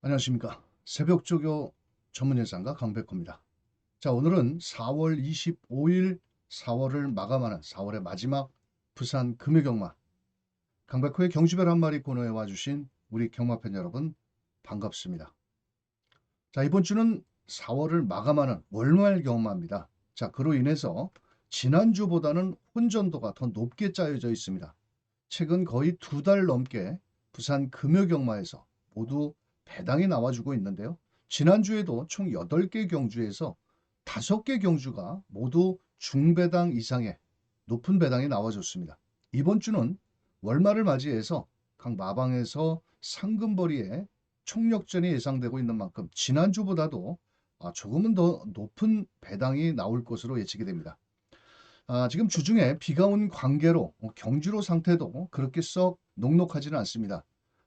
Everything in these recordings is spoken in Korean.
안녕하십니까. 새벽조교 전문예상가 강백호입니다. 자, 오늘은 4월 25일 4월을 마감하는 4월의 마지막 부산 금요경마 강백호의 경주별 한 마리 코너에 와주신 우리 경마팬 여러분 반갑습니다. 자, 이번 주는 4월을 마감하는 월말 경마입니다. 자, 그로 인해서 지난주보다는 혼전도가 더 높게 짜여져 있습니다. 최근 거의 2달 넘게 부산 금요경마에서 모두 배당이 나와주고 있는데요. 지난주에도 총 8개 경주에서 5개 경주가 모두 중배당 이상의 높은 배당이 나와줬습니다. 이번 주는 월말을 맞이해서 각 마방에서 상금벌이에 총력전이 예상되고 있는 만큼 지난주보다도 조금은 더 높은 배당이 나올 것으로 예측이 됩니다. 지금 주중에 비가 온 관계로 경주로 상태도 그렇게 썩 녹록하지는 않습니다.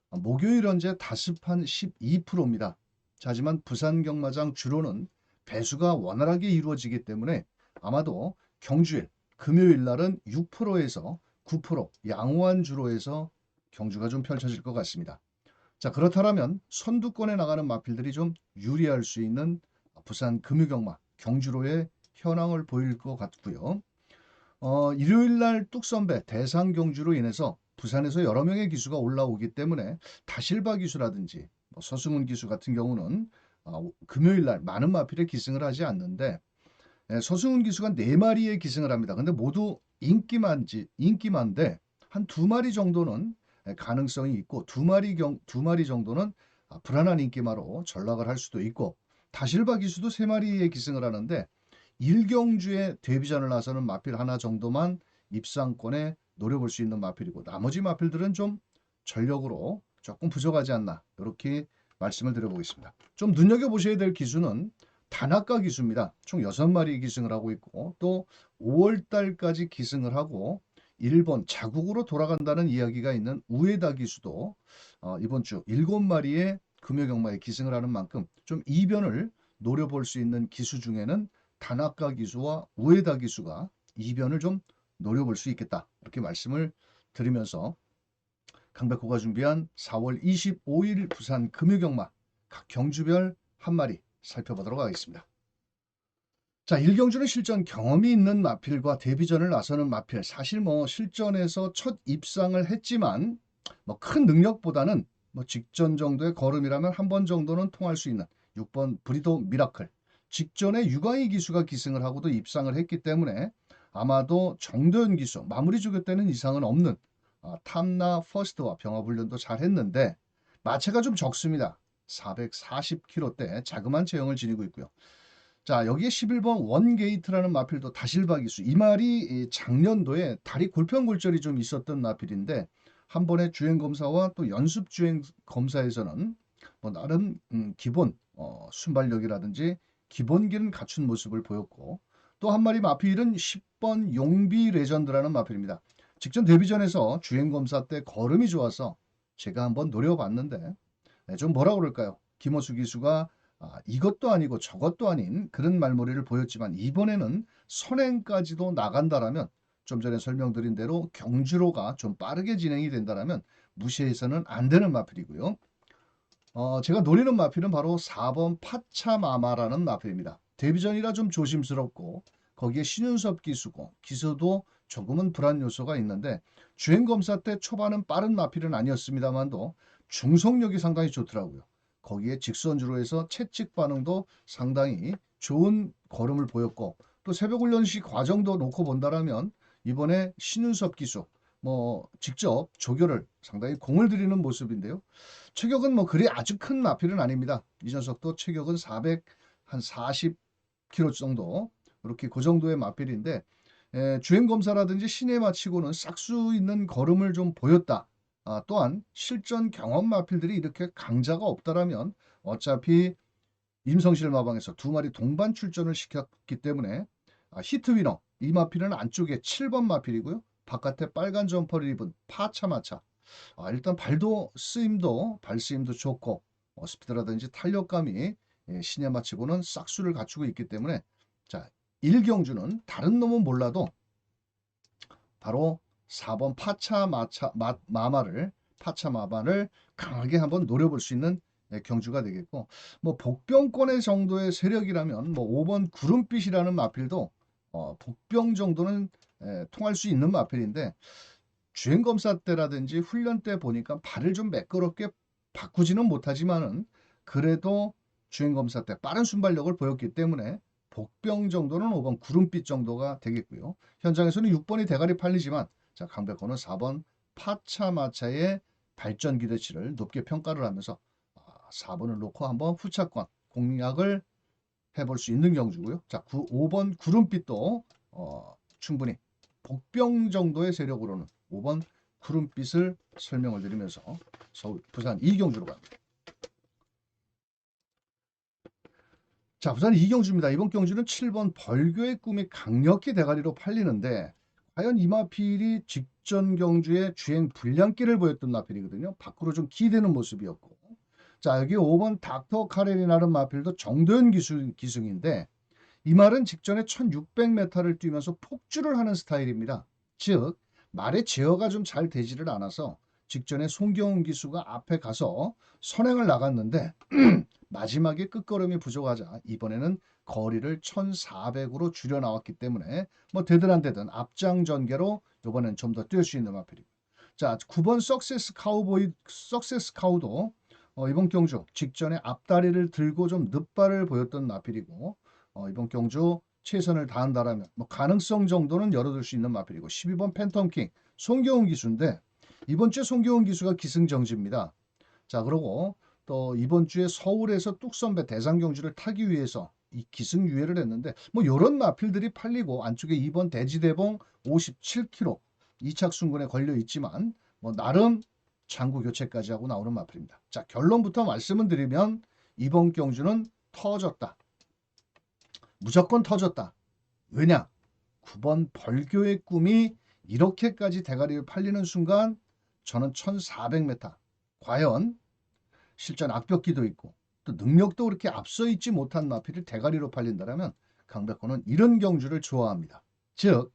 목요일 현재 다습한 12%입니다. 하지만 부산 경마장 주로는 배수가 원활하게 이루어지기 때문에 아마도 경주일 금요일 날은 6%에서 9% 양호한 주로에서 경주가 좀 펼쳐질 것 같습니다. 자, 그렇다면 선두권에 나가는 마필들이 좀 유리할 수 있는 부산 금요경마 경주로의 현황을 보일 것 같고요. 일요일 날 뚝선배 대상 경주로 인해서 부산에서 여러 명의 기수가 올라오기 때문에 다실바 기수라든지 서승훈 기수 같은 경우는 금요일 날 많은 마필에 기승을 하지 않는데 서승훈 기수가 4마리에 기승을 합니다. 근데 모두 인기만데 한 2마리 정도는 가능성이 있고 두 마리 정도는 불안한 인기마로 전락을 할 수도 있고 다실바 기수도 3마리에 기승을 하는데 1경주에 데뷔전을 나서는 마필 하나 정도만 입상권에 노려볼 수 있는 마필이고 나머지 마필들은 좀 전력으로 조금 부족하지 않나 이렇게 말씀을 드려보겠습니다. 좀 눈여겨보셔야 될 기수는 단아까 기수입니다. 총 6마리 기승을 하고 있고 또 5월달까지 기승을 하고 일본 자국으로 돌아간다는 이야기가 있는 우에다 기수도 이번 주 7마리의 금요경마에 기승을 하는 만큼 좀 이변을 노려볼 수 있는 기수 중에는 다나카 기수와 우에다 기수가 이변을 좀 노려볼 수 있겠다 이렇게 말씀을 드리면서 강백호가 준비한 4월 25일 부산 금요경마 각 경주별 한 마리 살펴보도록 하겠습니다. 자, 1경주는 실전 경험이 있는 마필과 데뷔전을 나서는 마필, 사실 실전에서 첫 입상을 했지만 큰 능력보다는 직전 정도의 걸음이라면 한 번 정도는 통할 수 있는 6번 브리도 미라클, 직전에 유광희 기수가 기승을 하고도 입상을 했기 때문에 아마도 정도현 기수 마무리 주교 때는 이상은 없는 탐나 퍼스트와 병합훈련도 잘 했는데 마체가 좀 적습니다. 440kg대 자그마한 체형을 지니고 있고요. 자, 여기에 11번 원게이트라는 마필도 다실바 기수. 이 말이 작년도에 다리 골편골절이 좀 있었던 마필인데 한 번의 주행 검사와 또 연습 주행 검사에서는 나름 기본 순발력이라든지 기본기는 갖춘 모습을 보였고 또 한 마리 마필은 10번 용비 레전드라는 마필입니다. 직전 데뷔전에서 주행 검사 때 걸음이 좋아서 제가 한번 노려봤는데 좀 뭐라 그럴까요? 김호수 기수가 이것도 아니고 저것도 아닌 그런 말머리를 보였지만 이번에는 선행까지도 나간다라면 좀 전에 설명드린 대로 경주로가 좀 빠르게 진행이 된다라면 무시해서는 안 되는 마필이고요. 제가 노리는 마필은 바로 4번 파차마마라는 마필입니다. 데뷔전이라 좀 조심스럽고 거기에 신윤섭 기수고 기수도 조금은 불안 요소가 있는데 주행검사 때 초반은 빠른 마필은 아니었습니다만도 중속력이 상당히 좋더라고요. 거기에 직선주로 해서 채찍 반응도 상당히 좋은 걸음을 보였고 또 새벽훈련 시 과정도 놓고 본다라면 이번에 신윤섭 기수 직접 조교를 상당히 공을 들이는 모습인데요. 체격은 그리 아주 큰 마필은 아닙니다. 이 녀석도 체격은 400, 한 40kg 정도 이렇게 그 정도의 마필인데 주행검사라든지 시내마 치고는 싹수 있는 걸음을 좀 보였다. 또한 실전 경험 마필들이 이렇게 강자가 없다라면 어차피 임성실 마방에서 2마리 동반 출전을 시켰기 때문에 히트 위너 이 마필은 안쪽에 7번 마필이고요. 바깥에 빨간 점퍼를 입은 파차마차. 일단 발 쓰임도 좋고 스피드라든지 탄력감이 신에 마치고는 싹수를 갖추고 있기 때문에 자, 1경주는 다른 놈은 몰라도 바로 4번 파차마를 강하게 한번 노려볼 수 있는 경주가 되겠고, 뭐 복병권의 정도의 세력이라면 뭐 5번 구름빛이라는 마필도 복병 정도는 통할 수 있는 마필인데, 주행검사 때라든지 훈련 때 보니까 발을 좀 매끄럽게 바꾸지는 못하지만은 그래도 주행검사 때 빠른 순발력을 보였기 때문에 복병 정도는 5번 구름빛 정도가 되겠고요. 현장에서는 6번이 대가리 팔리지만, 자, 강백호는 4번 파차마차의 발전 기대치를 높게 평가를 하면서 4번을 놓고 한번 후차권 공략을 해볼 수 있는 경주고요. 자, 5번 구름빛도 충분히 복병 정도의 세력으로는 5번 구름빛을 설명을 드리면서 서울, 부산 이경주로 갑니다. 자, 부산 이경주입니다. 이번 경주는 7번 벌교의 꿈이 강력히 대가리로 팔리는데, 과연 이 마필이 직전 경주에 주행 불량기를 보였던 마필이거든요. 밖으로 좀 기대는 모습이었고, 자, 여기 5번 닥터 카렌이라는 마필도 정도현 기승인데, 이 말은 직전에 1600m를 뛰면서 폭주를 하는 스타일입니다. 즉, 말의 제어가 좀 잘 되지를 않아서 직전에 송경훈 기수가 앞에 가서 선행을 나갔는데 마지막에 끝걸음이 부족하자 이번에는 거리를 1400으로 줄여 나왔기 때문에 뭐 되든 안 되든 앞장 전개로 이번엔 좀 더 뛸 수 있는 마필입니다. 자, 9번 석세스 카우도 이번 경주 직전에 앞다리를 들고 좀 늦발을 보였던 마필이고, 이번 경주 최선을 다한다라면 뭐 가능성 정도는 열어둘 수 있는 마필이고, 12번 팬텀킹 송경훈 기수인데 이번 주에 송경훈 기수가 기승정지입니다. 자, 그리고 또 이번 주에 서울에서 뚝선배 대상경주를 타기 위해서 이 기승유예를 했는데, 뭐 이런 마필들이 팔리고 안쪽에 2번 대지대봉 57km 이착순근에 걸려 있지만 뭐 나름 장구 교체까지 하고 나오는 마필입니다. 자, 결론부터 말씀을 드리면 이번 경주는 터졌다. 무조건 터졌다. 왜냐? 9번 벌교의 꿈이 이렇게까지 대가리를 팔리는 순간 저는 1400m 과연 실전 악벽기도 있고 또 능력도 그렇게 앞서 있지 못한 마필을 대가리로 팔린다면 강백호는 이런 경주를 좋아합니다. 즉,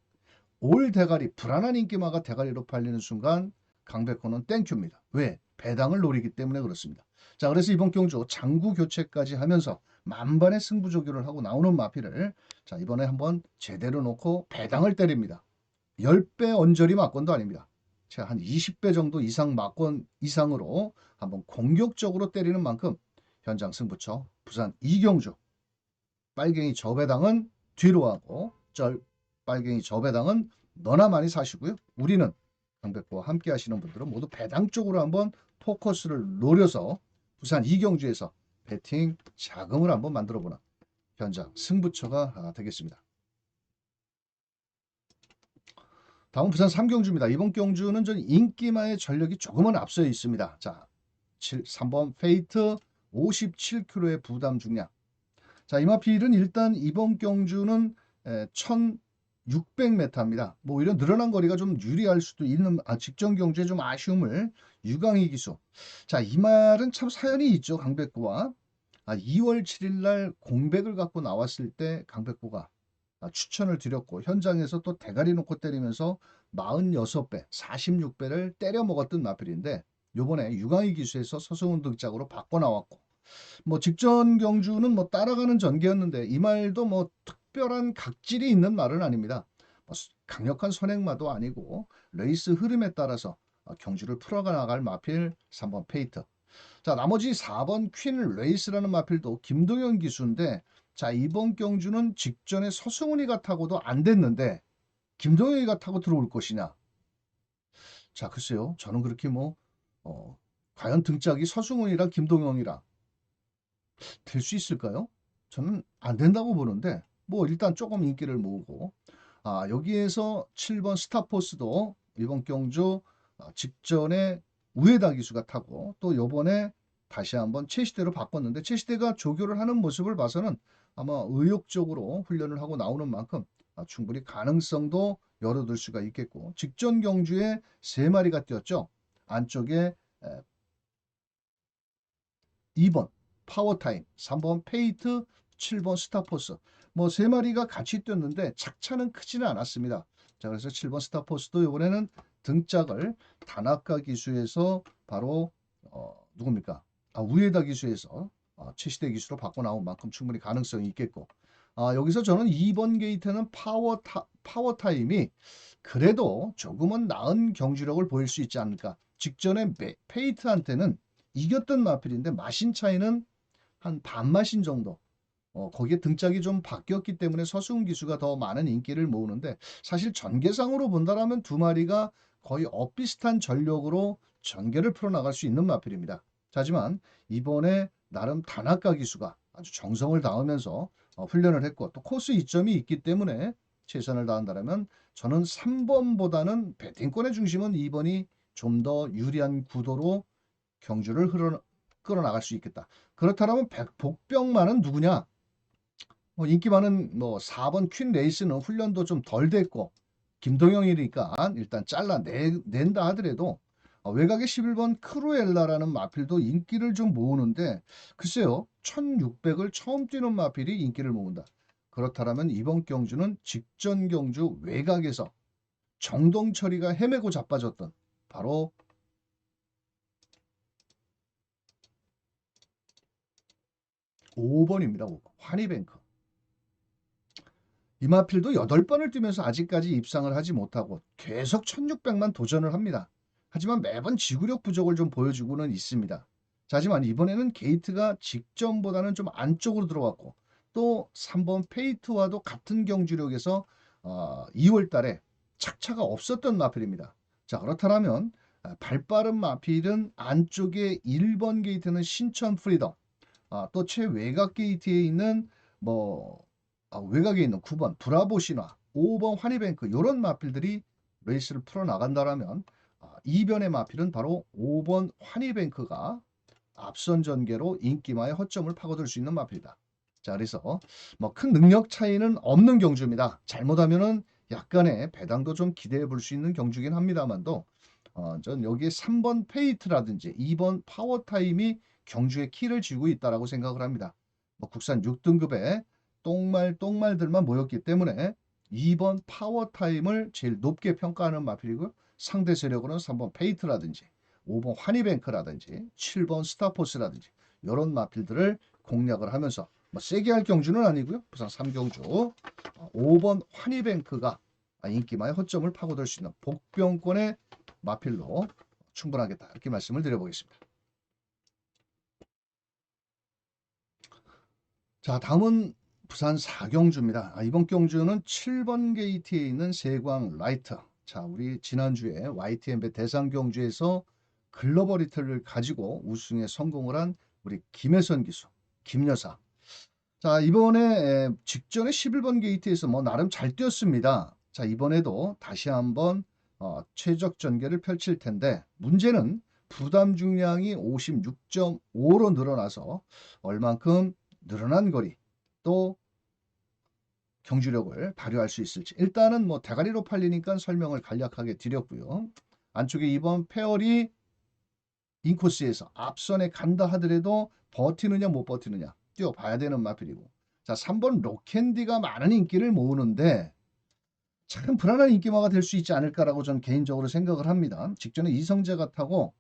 올 대가리 불안한 인기마가 대가리로 팔리는 순간 강백호는 땡큐입니다. 왜? 배당을 노리기 때문에 그렇습니다. 자, 그래서 이번 경주 장구 교체까지 하면서 만반의 승부조교를 하고 나오는 마필을 자, 이번에 한번 제대로 놓고 배당을 때립니다. 10배 언저리 막권도 아닙니다. 제가 한 20배 정도 이상 막권 이상으로 한번 공격적으로 때리는 만큼 현장 승부처 부산 이경주 빨갱이 저배당은 뒤로 하고 빨갱이 저배당은 너나 많이 사시고요. 우리는 강백호와 함께 하시는 분들은 모두 배당 쪽으로 한번 포커스를 노려서 부산 이경주에서 배팅 자금을 한번 만들어보는 현장 승부처가 되겠습니다. 다음은 부산 3경주입니다. 이번 경주는 전 인기마의 전력이 조금은 앞서 있습니다. 자, 3번 페이트 57kg의 부담 중량. 자, 이마필은 일단 이번 경주는 1600m입니다. 뭐 이런 늘어난 거리가 좀 유리할 수도 있는 직전 경주에 좀 아쉬움을 유강희 기수. 자, 이 말은 참 사연이 있죠. 강백호와 2월 7일 날 공백을 갖고 나왔을 때 강백호가 추천을 드렸고 현장에서 또 대가리 놓고 때리면서 46배, 46배를 때려 먹었던 마필인데 요번에 유강희 기수에서 서승훈 등짝으로 바꿔 나왔고, 뭐 직전 경주는 뭐 따라가는 전개였는데 이 말도 뭐 특별한 각질이 있는 말은 아닙니다. 뭐 강력한 선행마도 아니고 레이스 흐름에 따라서 경주를 풀어가 나갈 마필 3번 페이트. 자, 나머지 4번 퀸 레이스라는 마필도 김동현 기수인데, 자, 이번 경주는 직전에 서승훈이가 타고도 안 됐는데 김동현이가 타고 들어올 것이냐. 자, 글쎄요. 저는 그렇게 뭐 과연 등짝이 서승훈이랑 김동현이랑 될 수 있을까요? 저는 안 된다고 보는데 뭐 일단 조금 인기를 모으고, 여기에서 7번 스타포스도 이번 경주 직전에 우에다 기수가 타고 또 요번에 다시 한번 최시대로 바꿨는데 최시대가 조교를 하는 모습을 봐서는 아마 의욕적으로 훈련을 하고 나오는 만큼 충분히 가능성도 열어둘 수가 있겠고, 직전 경주에 3마리가 뛰었죠. 안쪽에 2번 파워타임, 3번 페이트, 7번 스타포스 뭐 3마리가 같이 뛰었는데 착차는 크지는 않았습니다. 자, 그래서 7번 스타포스도 이번에는 등짝을 다나카 기수에서 바로 누굽니까? 우에다 기수에서 최시대 기수로 바꿔 나온 만큼 충분히 가능성이 있겠고, 여기서 저는 2번 게이트는 파워 타임이 그래도 조금은 나은 경주력을 보일 수 있지 않을까. 직전에 페이트한테는 이겼던 마필인데 마신 차이는 한 반마신 정도. 거기에 등짝이 좀 바뀌었기 때문에 서승훈 기수가 더 많은 인기를 모으는데, 사실 전개상으로 본다라면 두 마리가 거의 엇비슷한 전력으로 전개를 풀어나갈 수 있는 마필입니다. 하지만 이번에 나름 다나카 기수가 아주 정성을 다하면서 훈련을 했고 또 코스 이점이 있기 때문에 최선을 다한다면 저는 3번보다는 배팅권의 중심은 2번이 좀 더 유리한 구도로 경주를 끌어나갈 수 있겠다. 그렇다면 복병만은 누구냐? 인기 많은 4번 퀸 레이스는 훈련도 좀 덜 됐고 김동영이니까 일단 잘라낸다 하더라도 외곽의 11번 크루엘라라는 마필도 인기를 좀 모으는데, 글쎄요, 1600을 처음 뛰는 마필이 인기를 모은다. 그렇다면 이번 경주는 직전 경주 외곽에서 정동철이가 헤매고 자빠졌던 바로 5번입니다. 5번 환희뱅크. 이마필도 8번을 뛰면서 아직까지 입상을 하지 못하고 계속 1600만 도전을 합니다. 하지만 매번 지구력 부족을 좀 보여주고는 있습니다. 자, 하지만 이번에는 게이트가 직전보다는 좀 안쪽으로 들어왔고 또 3번 페이트와도 같은 경주력에서 2월 달에 착차가 없었던 마필입니다. 자, 그렇다면 발빠른 마필은 안쪽에 1번 게이트는 신천 프리덤, 또 최외곽 게이트에 있는 외곽에 있는 9번 브라보 신화, 5번 환희뱅크 이런 마필들이 레이스를 풀어나간다면 이변의 마필은 바로 5번 환희뱅크가 앞선 전개로 인기마의 허점을 파고들 수 있는 마필이다. 자, 그래서 큰 능력 차이는 없는 경주입니다. 잘못하면은 약간의 배당도 좀 기대해 볼 수 있는 경주긴 합니다만도 전 여기에 3번 페이트라든지 2번 파워타임이 경주의 키를 쥐고 있다라고 생각을 합니다. 국산 6등급의 똥말들만 모였기 때문에 2번 파워타임을 제일 높게 평가하는 마필이고, 상대 세력으로는 3번 페이트라든지 5번 환희뱅크라든지 7번 스타포스라든지 이런 마필들을 공략을 하면서 세게 할 경주는 아니고요. 부산 3경주 5번 환희뱅크가 인기마의 허점을 파고들 수 있는 복병권의 마필로 충분하겠다, 이렇게 말씀을 드려보겠습니다. 자, 다음은 부산 4경주입니다. 이번 경주는 7번 게이트에 있는 세광 라이트. 자, 우리 지난주에 YTM배 대상 경주에서 글로벌 리틀을 가지고 우승에 성공을 한 우리 김혜선 기수, 김여사. 자, 이번에 직전에 11번 게이트에서 나름 잘 뛰었습니다. 자, 이번에도 다시 한번 최적 전개를 펼칠 텐데, 문제는 부담 중량이 56.5로 늘어나서 얼만큼 늘어난 거리 또 경주력을 발휘할 수 있을지, 일단은 대가리로 팔리니까 설명을 간략하게 드렸고요. 안쪽에 2번 페어리 인코스에서 앞선에 간다 하더라도 버티느냐 못 버티느냐 뛰어봐야 되는 마필이고, 자, 3번 로캔디가 많은 인기를 모으는데 참 불안한 인기마가 될 수 있지 않을까라고 저는 개인적으로 생각을 합니다. 직전에 이성재가 타고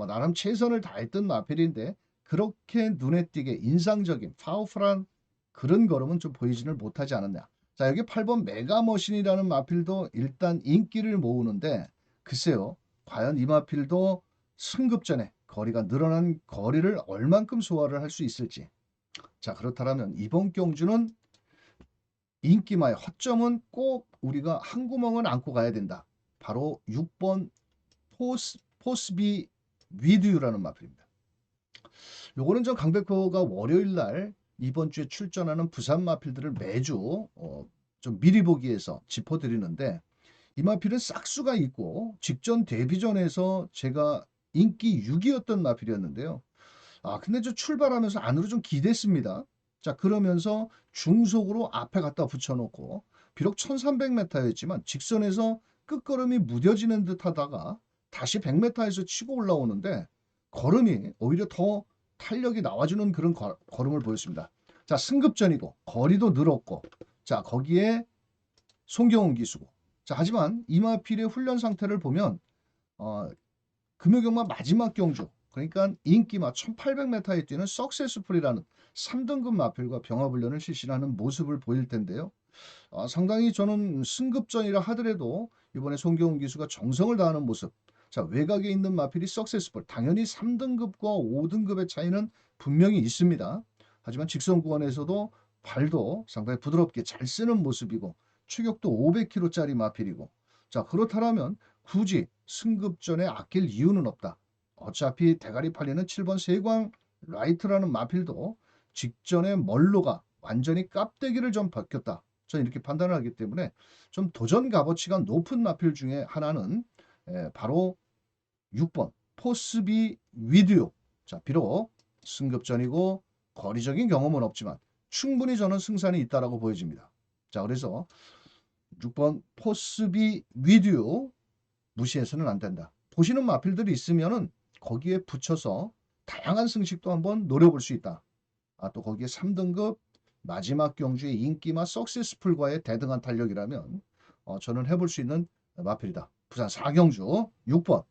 나름 최선을 다했던 마필인데 그렇게 눈에 띄게 인상적인 파워풀한 그런 걸음은 좀 보이지는 못하지 않았냐. 자, 여기 8번 메가머신이라는 마필도 일단 인기를 모으는데, 글쎄요, 과연 이 마필도 승급전에 거리가 늘어난 거리를 얼만큼 소화를 할 수 있을지. 자, 그렇다면 이번 경주는 인기마의 허점은 꼭 우리가 한 구멍은 안고 가야 된다. 바로 6번 포스비 위드유라는 마필입니다. 요거는 전 강백호가 월요일 날 이번 주에 출전하는 부산 마필들을 매주 좀 미리 보기에서 짚어드리는데, 이 마필은 싹수가 있고 직전 데뷔전에서 제가 인기 6위였던 마필이었는데요. 근데 저 출발하면서 안으로 좀 기댔습니다. 자, 그러면서 중속으로 앞에 갖다 붙여놓고 비록 1300m였지만 직선에서 끝걸음이 무뎌지는 듯 하다가 다시 100m에서 치고 올라오는데 걸음이 오히려 더 탄력이 나와주는 그런 걸음을 보였습니다. 자, 승급전이고 거리도 늘었고, 자, 거기에 송경훈 기수고, 자, 하지만 이마필의 훈련 상태를 보면 금요경마 마지막 경주 그러니까 인기마 1800m에 뛰는 석세스풀이라는 3등급 마필과 병합훈련을 실시하는 모습을 보일 텐데요. 상당히 저는 승급전이라 하더라도 이번에 송경훈 기수가 정성을 다하는 모습. 자, 외곽에 있는 마필이 석세스풀. 당연히 3등급과 5등급의 차이는 분명히 있습니다. 하지만 직선 구간에서도 발도 상당히 부드럽게 잘 쓰는 모습이고 추격도 500kg짜리 마필이고 자, 그렇다면 굳이 승급전에 아낄 이유는 없다. 어차피 대가리 팔리는 7번 세광 라이트라는 마필도 직전에 멀로가 완전히 깝대기를 좀 벗겼다. 저는 이렇게 판단을 하기 때문에 좀 도전 값어치가 높은 마필 중에 하나는 바로 6번 포스비 위드요. 자, 비록 승급전이고 거리적인 경험은 없지만 충분히 저는 승산이 있다라고 보여집니다. 자, 그래서 6번 포스비 위드요 무시해서는 안 된다. 보시는 마필들이 있으면은 거기에 붙여서 다양한 승식도 한번 노려볼 수 있다. 또 거기에 3등급 마지막 경주의 인기마 석세스풀과의 대등한 탄력이라면 저는 해볼 수 있는 마필이다. 부산 4경주 6번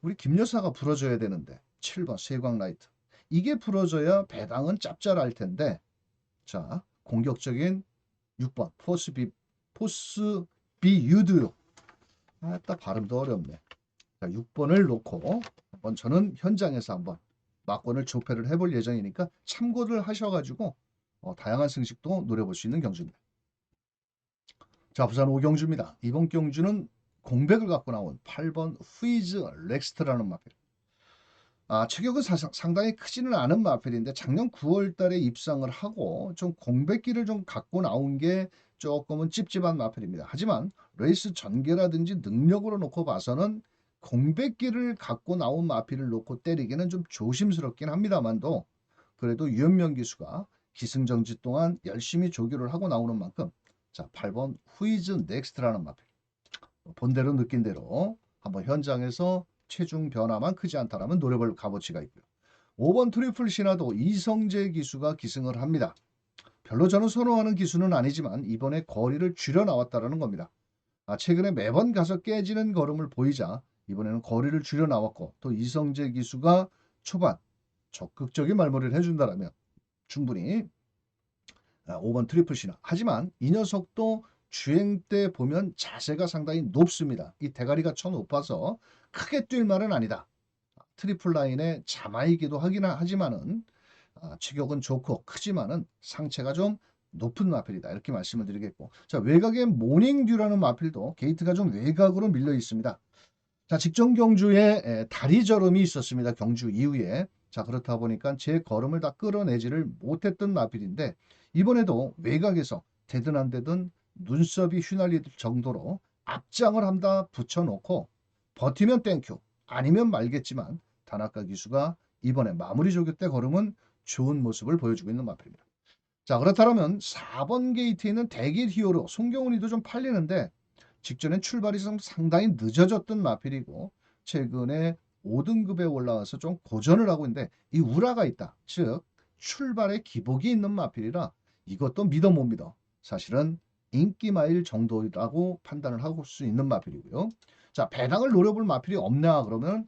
우리 김 여사가 불어줘야 되는데 7번 세광라이트 이게 불어줘야 배당은 짭짤할 텐데 자 공격적인 6번 포스비 유드요 딱 발음도 어렵네. 자, 6번을 놓고 한번 저는 현장에서 한번 막권을 조패를 해볼 예정이니까 참고를 하셔가지고 다양한 승식도 노려볼 수 있는 경주입니다. 자, 부산 5경주입니다. 이번 경주는 공백을 갖고 나온 8번 후이즈 렉스트라는 마필. 체격은 상당히 크지는 않은 마필인데 작년 9월 달에 입상을 하고 좀 공백기를 좀 갖고 나온 게 조금은 찝찝한 마필입니다. 하지만 레이스 전개라든지 능력으로 놓고 봐서는 공백기를 갖고 나온 마필을 놓고 때리기는 좀 조심스럽긴 합니다만도 그래도 유현명 기수가 기승전지 동안 열심히 조교를 하고 나오는 만큼 자 8번 후이즈 넥스트라는 마필 본대로 느낀 대로 한번 현장에서 체중 변화만 크지 않다라면 노려볼 값어치가 있고요. 5번 트리플 신화도 이성재 기수가 기승을 합니다. 별로 저는 선호하는 기수는 아니지만 이번에 거리를 줄여 나왔다라는 겁니다. 최근에 매번 가서 깨지는 걸음을 보이자 이번에는 거리를 줄여 나왔고 또 이성재 기수가 초반 적극적인 말머리를 해준다라면 충분히 5번 트리플 신화. 하지만 이 녀석도 주행 때 보면 자세가 상당히 높습니다. 이 대가리가 쳐 높아서 크게 뛸 말은 아니다. 트리플 라인에 자마이기도 하긴 하지만은 체격은 좋고 크지만은 상체가 좀 높은 마필이다. 이렇게 말씀을 드리겠고. 자, 외곽에 모닝듀라는 마필도 게이트가 좀 외곽으로 밀려 있습니다. 자, 직전 경주에 다리 저름이 있었습니다. 경주 이후에. 자, 그렇다 보니까 제 걸음을 다 끌어내지를 못했던 마필인데 이번에도 외곽에서 되든 안 되든 눈썹이 휘날릴 정도로 앞장을 한다 붙여놓고 버티면 땡큐 아니면 말겠지만 다나카 기수가 이번에 마무리 조교 때 걸음은 좋은 모습을 보여주고 있는 마필입니다. 자, 그렇다면 4번 게이트에 있는 대길 히어로 송경훈이도 좀 팔리는데 직전엔 출발이 좀 상당히 늦어졌던 마필이고 최근에 5등급에 올라와서 좀 고전을 하고 있는데 이 우라가 있다. 즉 출발에 기복이 있는 마필이라 이것도 믿어 못 믿어. 사실은 인기 마일 정도라고 판단을 하고 수 있는 마필이고요. 자, 배당을 노려볼 마필이 없냐 그러면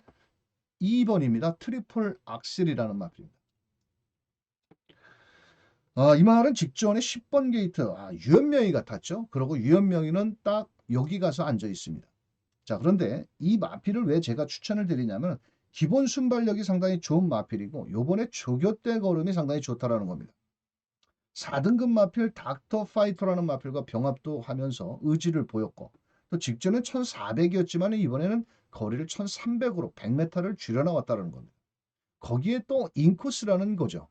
2번입니다. 트리플 악셀이라는 마필입니다. 이 말은 직전에 10번 게이트 유현명이 같았죠. 그리고 유현명이는 딱 여기 가서 앉아 있습니다. 자, 그런데 이 마필을 왜 제가 추천을 드리냐면 기본 순발력이 상당히 좋은 마필이고 요번에 조교 때 걸음이 상당히 좋다라는 겁니다. 4등급 마필 닥터 파이터라는 마필과 병합도 하면서 의지를 보였고 또 직전에 1400이었지만 이번에는 거리를 1300으로 100m를 줄여 나왔다는 겁니다. 거기에 또 인코스라는 거죠.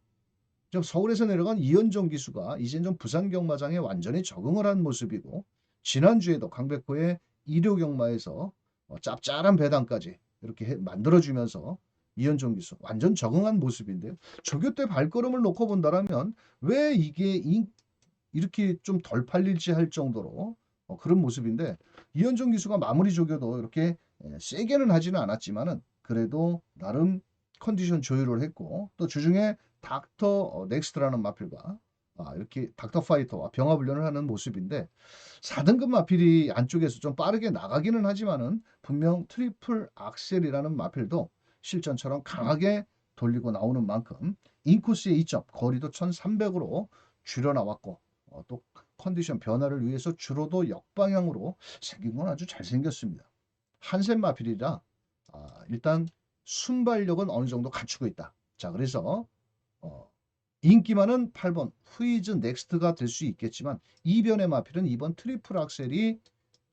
즉 서울에서 내려간 이현종 기수가 이제 좀 부산 경마장에 완전히 적응을 한 모습이고 지난주에도 강백호의 일요 경마에서 짭짤한 배당까지 이렇게 만들어주면서 이현종 기수 완전 적응한 모습인데요. 조교 때 발걸음을 놓고 본다라면 왜 이게 이렇게 좀 덜 팔릴지 할 정도로 그런 모습인데 이현종 기수가 마무리 조교도 이렇게 세게는 하지는 않았지만은 그래도 나름 컨디션 조율을 했고 또 주중에 닥터 넥스트라는 마필과 이렇게 닥터 파이터와 병합 훈련을 하는 모습인데 4등급 마필이 안쪽에서 좀 빠르게 나가기는 하지만은 분명 트리플 악셀이라는 마필도 실전처럼 강하게 돌리고 나오는 만큼 인코스의 2점, 거리도 1300으로 줄여 나왔고 또 컨디션 변화를 위해서 주로도 역방향으로 생긴 건 아주 잘생겼습니다. 한센 마필이라 일단 순발력은 어느 정도 갖추고 있다. 자, 그래서 인기 많은 8번 후이즈 넥스트가 될 수 있겠지만 이변의 마필은 이번 트리플 악셀이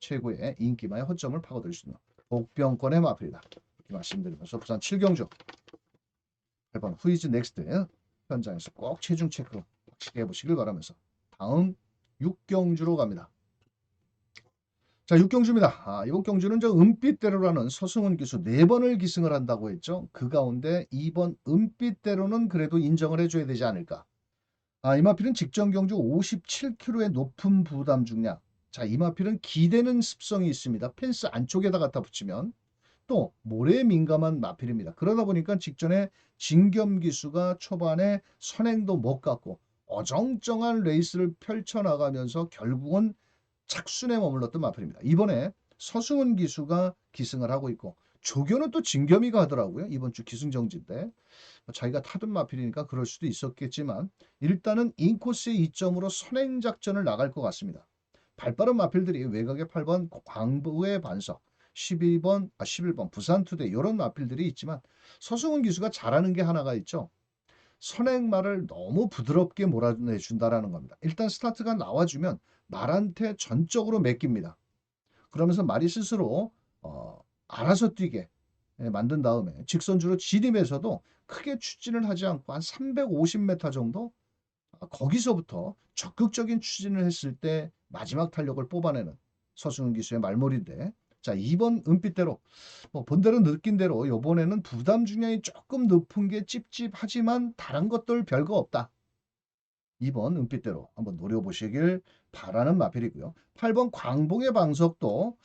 최고의 인기만의 허점을 파고들 수 있는 복병권의 마필이다. 이렇게 말씀드리면서 부산 7경주 8번 후이즈 넥스트 현장에서 꼭 체중 체크 확실히 해보시길 바라면서 다음 6경주로 갑니다. 자, 6경주입니다. 이번 경주는 저 은빛대로라는 서승훈 기수 4번을 기승을 한다고 했죠. 그 가운데 2번 은빛대로는 그래도 인정을 해줘야 되지 않을까. 이마필은 직전 경주 57kg의 높은 부담 중량. 자, 이마필은 기대는 습성이 있습니다. 펜스 안쪽에다 갖다 붙이면 또 모래에 민감한 마필입니다. 그러다 보니까 직전에 진겸 기수가 초반에 선행도 못 갔고 어정쩡한 레이스를 펼쳐나가면서 결국은 착순에 머물렀던 마필입니다. 이번에 서승훈 기수가 기승을 하고 있고 조교는 또 진겸이가 하더라고요. 이번 주 기승정지인데 자기가 타던 마필이니까 그럴 수도 있었겠지만 일단은 인코스의 2점으로 선행 작전을 나갈 것 같습니다. 발빠른 마필들이 외곽의 8번 광부의 반석, 11번 부산투대 이런 마필들이 있지만 서승훈 기수가 잘하는 게 하나가 있죠. 선행말을 너무 부드럽게 몰아내준다라는 겁니다. 일단 스타트가 나와주면 말한테 전적으로 맡깁니다. 그러면서 말이 스스로 알아서 뛰게 만든 다음에 직선주로 진입해서도 크게 추진을 하지 않고 한 350m 정도 거기서부터 적극적인 추진을 했을 때 마지막 탄력을 뽑아내는 서승훈 기수의 말몰인데 자 2번 은빛대로 본대로 느낀 대로 이번에는 부담 중량이 조금 높은 게 찝찝하지만 다른 것들 별거 없다. 2번 은빛대로 한번 노려보시길 바라는 마필이고요. 8번 광봉의 방석도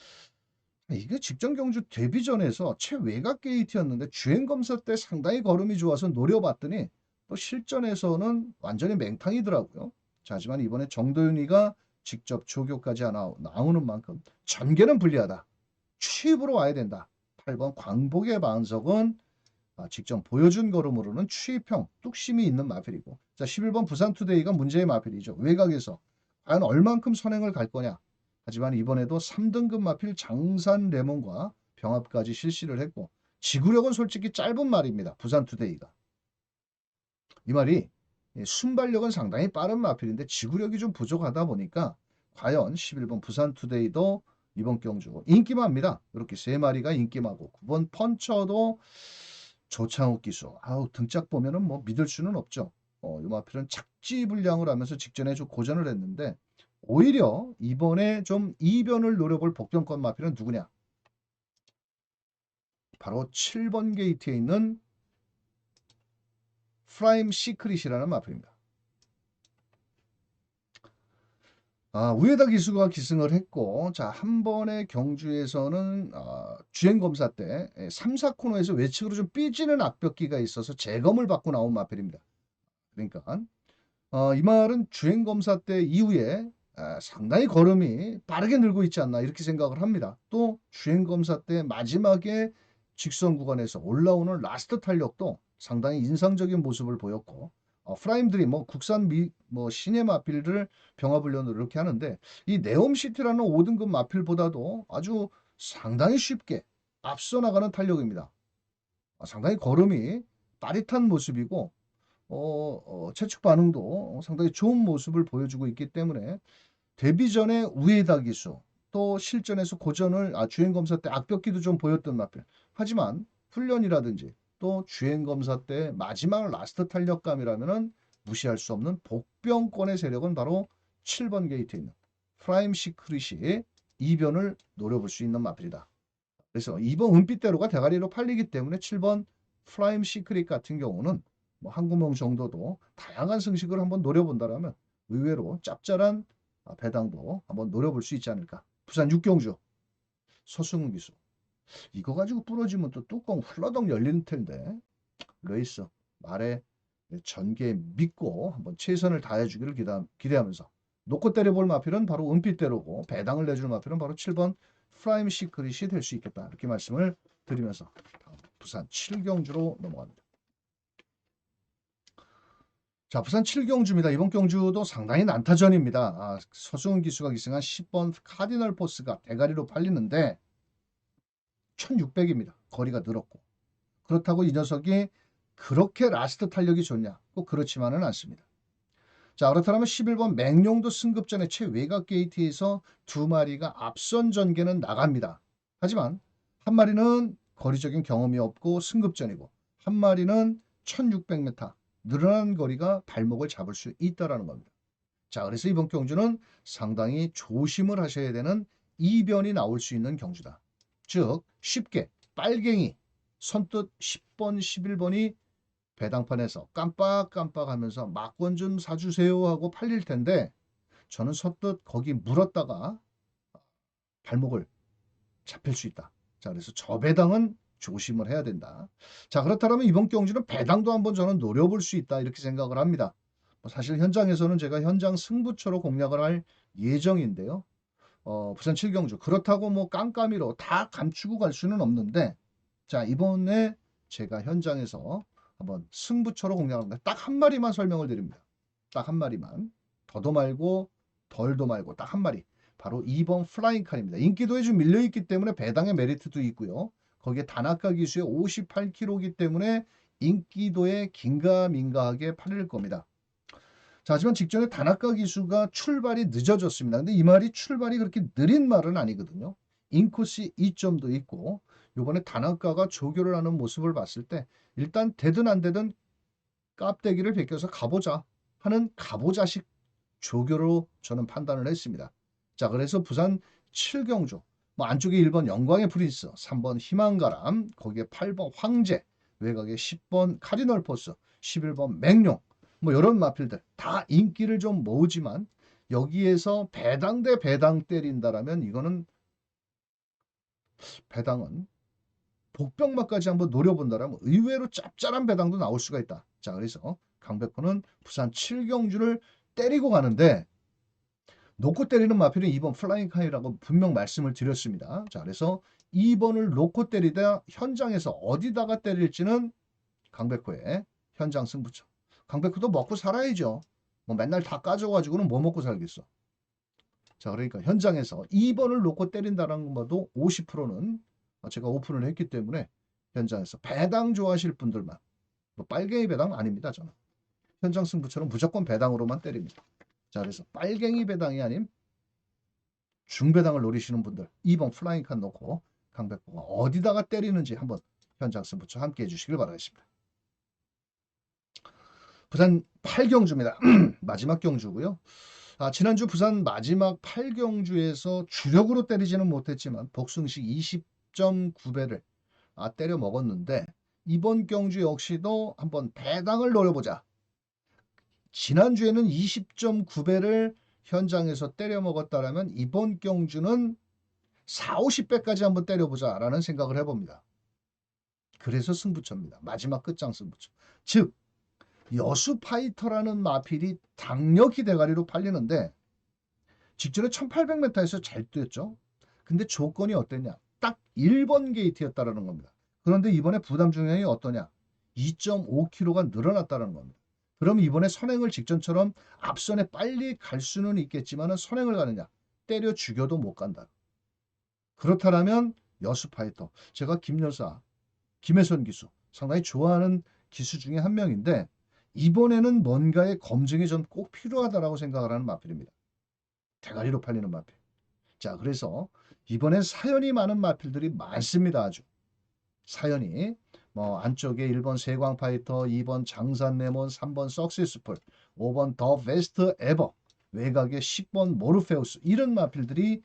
이게 직전 경주 데뷔전에서 최외곽 게이트였는데 주행검사 때 상당히 걸음이 좋아서 노려봤더니 또 실전에서는 완전히 맹탕이더라고요. 자, 하지만 이번에 정도윤이가 직접 조교까지 나오는 만큼 전개는 불리하다. 취입으로 와야 된다. 8번 광복의 반석은 직접 보여준 걸음으로는 취입형 뚝심이 있는 마필이고 자 11번 부산투데이가 문제의 마필이죠. 외곽에서 과연 얼만큼 선행을 갈 거냐. 하지만 이번에도 3등급 마필 장산 레몬과 병합까지 실시를 했고 지구력은 솔직히 짧은 말입니다. 부산투데이가. 이 말이 순발력은 상당히 빠른 마필인데 지구력이 좀 부족하다 보니까 과연 11번 부산투데이도 이번 경주 인기마입니다. 이렇게 3마리가 인기마고 9번 펀처도 조창욱 기수. 등짝 보면은 뭐 믿을 수는 없죠. 이 마필은 착지불량을 하면서 직전에 좀 고전을 했는데 오히려 이번에 좀 이변을 노려볼 복병권 마필은 누구냐? 바로 7번 게이트에 있는 프라임 시크릿이라는 마필입니다. 우에다 기수가 기승을 했고 자 한 번의 경주에서는 주행검사 때 3, 4코너에서 외측으로 좀 삐지는 악벽기가 있어서 재검을 받고 나온 마필입니다. 그러니까 이 말은 주행검사 때 이후에 상당히 걸음이 빠르게 늘고 있지 않나 이렇게 생각을 합니다. 또 주행검사 때 마지막에 직선 구간에서 올라오는 라스트 탄력도 상당히 인상적인 모습을 보였고 프라임들이 국산 신의 마필을 병합훈련을 이렇게 하는데 이 네옴시티라는 5등급 마필보다도 아주 상당히 쉽게 앞서 나가는 탄력입니다. 상당히 걸음이 빠릿한 모습이고 체축 반응도 상당히 좋은 모습을 보여주고 있기 때문에 데뷔 전에 우에다 기수 또 실전에서 고전을 주행검사 때 악벽기도 좀 보였던 마필 하지만 훈련이라든지 또 주행검사 때 마지막 라스트 탄력감이라면 무시할 수 없는 복병권의 세력은 바로 7번 게이트에 있는 프라임 시크릿이 이변을 노려볼 수 있는 마필이다. 그래서 2번 은빛대로가 대가리로 팔리기 때문에 7번 프라임 시크릿 같은 경우는 한 구멍 정도도 다양한 승식을 한번 노려본다면 의외로 짭짤한 배당도 한번 노려볼 수 있지 않을까. 부산 6경주 서승훈 기수. 이거 가지고 부러지면 또 뚜껑 훌러덩 열리는 텐데 레이스 말에 전개 믿고 한번 최선을 다해주기를 기대하면서 놓고 때려볼 마필은 바로 은빛대로고 배당을 내줄 마필은 바로 7번 프라임 시크릿이 될 수 있겠다. 이렇게 말씀을 드리면서 부산 7경주로 넘어갑니다. 자, 부산 7경주입니다. 이번 경주도 상당히 난타전입니다. 서승훈 기수가 기승한 10번 카디널 포스가 대가리로 팔리는데 1600입니다. 거리가 늘었고. 그렇다고 이 녀석이 그렇게 라스트 탄력이 좋냐? 꼭 그렇지만은 않습니다. 자, 그렇다면 11번 맹룡도 승급전에 최외곽 게이트에서 두 마리가 앞선 전개는 나갑니다. 하지만 한 마리는 거리적인 경험이 없고 승급전이고 한 마리는 1600m 늘어난 거리가 발목을 잡을 수 있다는 겁니다. 자, 그래서 이번 경주는 상당히 조심을 하셔야 되는 이변이 나올 수 있는 경주다. 즉 쉽게 빨갱이 선뜻 10번, 11번이 배당판에서 깜빡깜빡하면서 막권 좀 사주세요 하고 팔릴 텐데 저는 선뜻 거기 물었다가 발목을 잡힐 수 있다. 자, 그래서 저 배당은 조심을 해야 된다. 자, 그렇다면 이번 경주는 배당도 한번 저는 노려볼 수 있다 이렇게 생각을 합니다. 사실 현장에서는 제가 현장 승부처로 공략을 할 예정인데요. 부산 7경주 그렇다고 뭐 깜깜이로 다 감추고 갈 수는 없는데 자, 이번에 제가 현장에서 한번 승부처로 공략합니다. 딱 한 마리만 설명을 드립니다. 딱 한 마리만. 더도 말고 덜도 말고 딱 한 마리. 바로 2번 플라잉칸입니다. 인기도에 좀 밀려있기 때문에 배당의 메리트도 있고요. 거기에 단아까 기수의 58kg이기 때문에 인기도에 긴가민가하게 팔릴 겁니다. 자, 하지만 직전에 단아까 기수가 출발이 늦어졌습니다. 근데 이 말이 출발이 그렇게 느린 말은 아니거든요. 인코스 2점도 있고 요번에 단아까가 조교를 하는 모습을 봤을 때 일단 되든 안 되든 깝대기를 벗겨서 가보자 하는 가보자식 조교로 저는 판단을 했습니다. 자, 그래서 부산 7경주 뭐 안쪽에 1번 영광의 프린스, 3번 희망가람, 거기에 8번 황제, 외곽에 10번 카디널 포스, 11번 맹룡 뭐 이런 마필들 다 인기를 좀 모으지만 여기에서 배당 대 배당 때린다라면 이거는 배당은 복병마까지 한번 노려본다라면 의외로 짭짤한 배당도 나올 수가 있다. 자, 그래서 강백호는 부산 7경주를 때리고 가는데 놓고 때리는 마필은 2번 플라잉 카이라고 분명 말씀을 드렸습니다. 자, 그래서 2번을 놓고 때리다 현장에서 어디다가 때릴지는 강백호의 현장 승부처. 강백호도 먹고 살아야죠. 뭐 맨날 다 까져가지고는 뭐 먹고 살겠어. 자, 그러니까 현장에서 2번을 놓고 때린다는 것도 50%는 제가 오픈을 했기 때문에 현장에서 배당 좋아하실 분들만 뭐 빨갱이 배당 아닙니다. 저는 현장 승부처럼 무조건 배당으로만 때립니다. 자, 그래서 빨갱이 배당이 아닌 중배당을 노리시는 분들 2번 플라잉 칸 놓고 강백호가 어디다가 때리는지 한번 현장 승부처 함께 해주시길 바라겠습니다. 부산 8경주입니다. 마지막 경주고요. 지난주 부산 마지막 8경주에서 주력으로 때리지는 못했지만 복승식 20.9배를 때려 먹었는데 이번 경주 역시도 한번 배당을 노려보자. 지난주에는 20.9배를 현장에서 때려 먹었다라면 이번 경주는 4, 50배까지 한번 때려보자라는 생각을 해봅니다. 그래서 승부처입니다. 마지막 끝장 승부처. 즉 여수 파이터라는 마필이 강력히 대가리로 팔리는데 직전에 1800m에서 잘 뛰었죠. 근데 조건이 어땠냐? 딱 1번 게이트였다는 겁니다. 그런데 이번에 부담 중량이 어떠냐? 2.5kg가 늘어났다는 겁니다. 그럼 이번에 선행을 직전처럼 앞선에 빨리 갈 수는 있겠지만 선행을 가느냐? 때려 죽여도 못 간다. 그렇다면 여수 파이터. 제가 김여사, 김혜선 기수 상당히 좋아하는 기수 중에 한 명인데 이번에는 뭔가의 검증이 좀 꼭 필요하다라고 생각을 하는 마필입니다. 대가리로 팔리는 마필. 자, 그래서 이번엔 사연이 많은 마필들이 많습니다. 아주 사연이 뭐 안쪽에 1번 세광 파이터, 2번 장산 레몬, 3번 석세스풀, 5번 더 베스트 에버, 외곽에 10번 모르페우스 이런 마필들이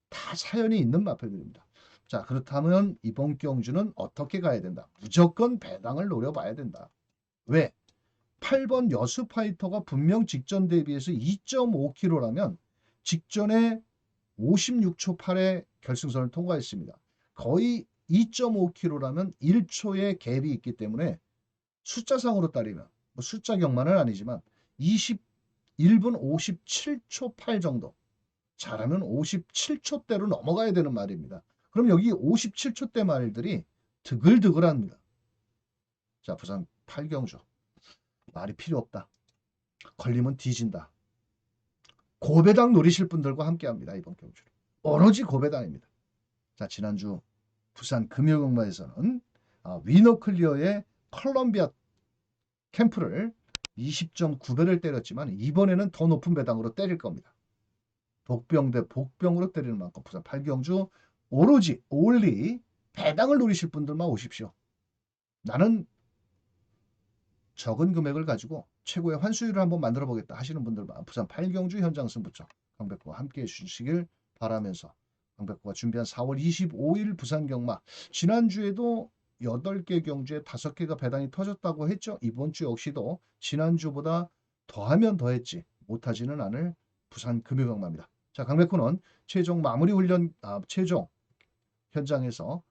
다 사연이 있는 마필들입니다. 자, 그렇다면 이번 경주는 어떻게 가야 된다? 무조건 배당을 노려봐야 된다. 왜? 8번 여수 파이터가 분명 직전 대비해서 2.5kg라면 직전에 56초 8에 결승선을 통과했습니다. 거의 2.5kg라면 1초의 갭이 있기 때문에 숫자상으로 따지면 뭐 숫자 경만은 아니지만 21분 57초 8 정도 잘하면 57초대로 넘어가야 되는 말입니다. 그럼 여기 57초대 말들이 드글드글합니다. 자, 부산 8경주. 말이 필요 없다. 걸리면 뒤진다. 고배당 노리실 분들과 함께합니다. 이번 경주는. 오로지 고배당입니다. 자, 지난주 부산 금요경마에서는 위너클리어의 컬럼비아 캠프를 20.9배를 때렸지만 이번에는 더 높은 배당으로 때릴 겁니다. 복병 대 복병으로 때리는 만큼 부산 8경주 오로지 올리 배당을 노리실 분들만 오십시오. 나는 적은 금액을 가지고 최고의 환수율을 한번 만들어 보겠다 하시는 분들만 부산 8경주 현장 승부처 강백호와 함께해 주시길 바라면서 강백호가 준비한 4월 25일 부산 경마, 지난주에도 8개 경주에 5개가 배당이 터졌다고 했죠. 이번 주 역시도 지난주보다 더하면 더했지 못하지는 않을 부산 금요경마입니다. 자, 강백호는 최종 마무리 훈련, 최종 현장에서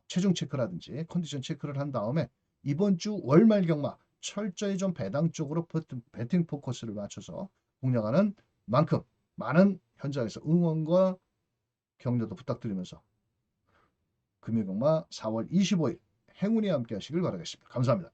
체중 체크라든지 컨디션 체크를 한 다음에 이번 주 월말 경마 철저히 좀 배당 쪽으로 배팅 포커스를 맞춰서 공략하는 만큼 많은 현장에서 응원과 격려도 부탁드리면서 금요경마 4월 25일 행운이 함께 하시길 바라겠습니다. 감사합니다.